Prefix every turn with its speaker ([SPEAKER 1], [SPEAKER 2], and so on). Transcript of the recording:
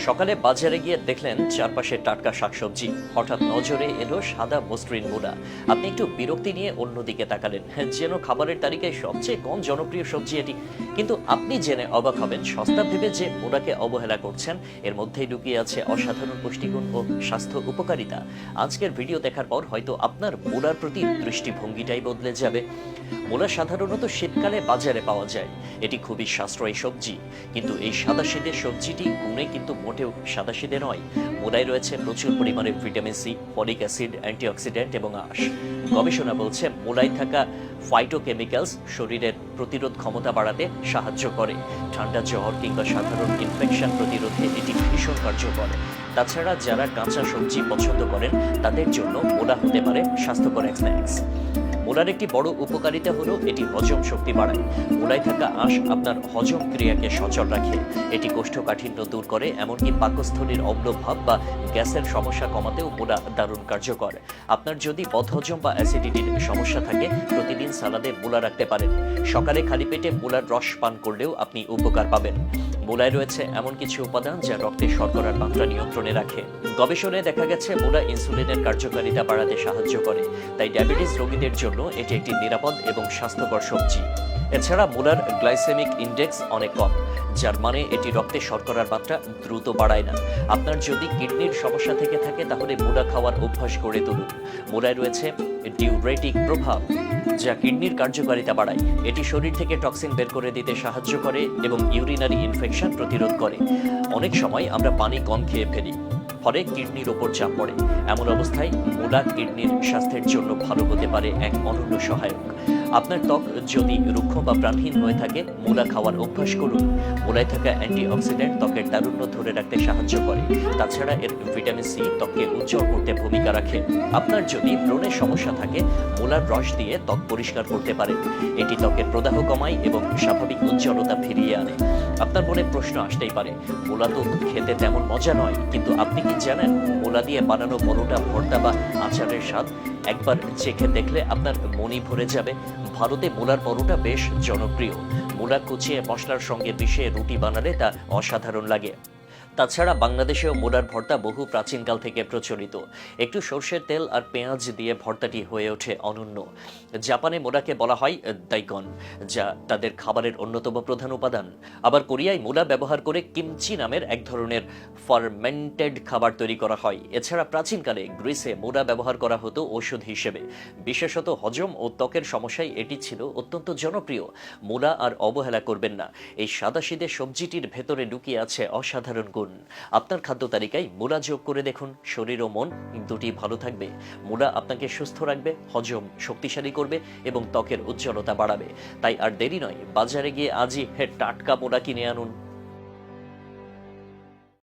[SPEAKER 1] সকালে বাজারে গিয়ে দেখলেন চারপাশে টাটকা শাকসবজি। হঠাৎ নজরে এলো সাদা মসৃণ মূলা। আপনি একটু বিরক্তি নিয়ে অন্যদিকে তাকালেন, যেন খাবারের তালিকায় সবচেয়ে কম জনপ্রিয় সবজি এটি। কিন্তু আপনি জেনে অবাক হবেন, সস্তা ভেবে যে মূলাকে অবহেলা করছেন, এর মধ্যেই লুকিয়ে আছে অসাধারণ পুষ্টিগুণ ও স্বাস্থ্য উপকারিতা। আজকের ভিডিও দেখার পর হয়তো আপনার মূলার প্রতি দৃষ্টিভঙ্গিটাই বদলে যাবে। মূলা সাধারণত শীতকালে বাজারে পাওয়া যায়। এটি খুবই সাশ্রয়ী সবজি, কিন্তু এই সাদাসিধে সবজিটি গুণে কিন্তু মোটেও সাদাসিধে নয়। মূলায় রয়েছে প্রচুর পরিমাণে vitamin C, folic acid, antioxidant এবং আঁশ। গবেষণা বলছে মূলায় থাকা ফাইটোকেমিক্যালস শরীরের প্রতিরোধ ক্ষমতা বাড়াতে সাহায্য করে। ঠান্ডা, জ্বর কিংবা সাধারণ ইনফেকশন প্রতিরোধে এটি ভীষণ কার্যকর। তাছাড়া যারা কাঁচা সবজি পছন্দ করেন তাদের জন্য মূলা হতে পারে স্বাস্থ্যকর এক স্ন্যাক্স। মূলার একটি বড় উপকারিতা হলো এটি হজম শক্তি বাড়ায়। মূলায় থাকা আঁশ আপনার হজম ক্রিয়াকে সচল রাখে। এটি কোষ্ঠকাঠিন্য দূর করে, এমনকি পাকস্থলীর অম্লভাব বা গ্যাসের সমস্যা কমাতেও মূলা দারুণ কার্যকর। আপনার যদি বদহজম বা অ্যাসিডিটির সমস্যা থাকে, প্রতিদিন সালাদে মূলা রাখতে পারেন। সকালে খালি পেটে মূলার রস পান করলেও আপনি উপকার পাবেন। মূলায় রয়েছে এমন কিছু উপাদান যা রক্তে শর্করার মাত্রা নিয়ন্ত্রণে রাখে। গবেষণায় দেখা গেছে মূলা ইনসুলিনের কার্যকারিতা বাড়াতে সাহায্য করে। তাই ডায়াবেটিস রোগীদের জন্য এটি একটি নিরাপদ এবং স্বাস্থ্যকর সবজি। এছাড়া মূলার গ্লাইসেমিক ইন্ডেক্স অনেক কম, যার মানে এটি রক্তে শর্করার মাত্রা দ্রুত বাড়ায় না। আপনার যদি কিডনির সমস্যা থেকে থাকে তাহলে মূলা খাওয়ার অভ্যাস গড়ে তুলুন। মূলায় রয়েছে ডিউরেটিক প্রভাব, যা কিডনির কার্যকারিতা বাড়ায়। এটি শরীর থেকে টক্সিন বের করে দিতে সাহায্য করে এবং ইউরিনারি ইনফেকশন প্রতিরোধ করে। অনেক সময় আমরা পানি কম খেয়ে ফেলি, ফলে কিডনির ওপর চাপ পড়ে। এমন অবস্থায় মূলা কিডনির স্বাস্থ্যের জন্য ভালো হতে পারে এক অনন্য সহায়ক। আপনার ত্বক যদি রুক্ষ বা প্রাণহীন হয়ে থাকে, মূলা খাওয়ার অভ্যাস করুন। মূলায় থাকা অ্যান্টিঅক্সিডেন্ট ত্বকের তারুণ্য ধরে রাখতে সাহায্য করে। তাছাড়া এর ভিটামিন সি ত্বককে উজ্জ্বল করতে ভূমিকা রাখে। আপনার যদি ব্রণের সমস্যা থাকে, মূলার রস দিয়ে ত্বক পরিষ্কার করতে পারেন। এটি ত্বকের প্রদাহ কমায় এবং স্বাভাবিক উজ্জ্বলতা ফিরিয়ে আনে। আপনার মনে প্রশ্ন আসতেই পারে, মূলা তো খেতে তেমন মজা নয়, কিন্তু আপনি কি জানেন মূলা দিয়ে বানানো পরোটা, ভর্তা বা আচারের স্বাদ একবার চেখে দেখলে আপনার মনই ভরে যাবে। ভারতে মূলার পরোটা বেশ জনপ্রিয়। মূলা কুচিয়ে মশলার সঙ্গে মিশিয়ে রুটি বানালে তা অসাধারণ লাগে। তাছাড়া বাংলাদেশেও মূলার ভর্তা বহু প্রাচীনকাল থেকে প্রচলিত। একটু সর্ষের তেল আর পেঁয়াজ দিয়ে ভর্তাটি হয়ে ওঠে অনন্য। জাপানে মূলাকে বলা হয় দাইকন, যা তাদের খাবারের অন্যতম প্রধান উপাদান। আবার কোরিয়ায় মূলা ব্যবহার করে কিমচি নামের এক ধরনের ফার্মেন্টেড খাবার তৈরি করা হয়। এছাড়া প্রাচীনকালে গ্রিসে মূলা ব্যবহার করা হতো ওষুধ হিসেবে। বিশেষত হজম ও ত্বকের সমস্যায় এটি ছিল অত্যন্ত জনপ্রিয়। মূলা আর অবহেলা করবেন না। এই সাদাসিধে সবজিটির ভেতরে লুকিয়ে আছে অসাধারণ গুণ। আপনার খাদ্য তালিকায় মূলা যোগ করে দেখুন, শরীর ও মন দুটি ভালো থাকবে। মূলা আপনাকে সুস্থ রাখবে, হজম শক্তিশালী করবে এবং ত্বকের উজ্জ্বলতা বাড়াবে। তাই আর দেরি নয়, বাজারে গিয়ে আজই টাটকা মূলা কিনে আনুন।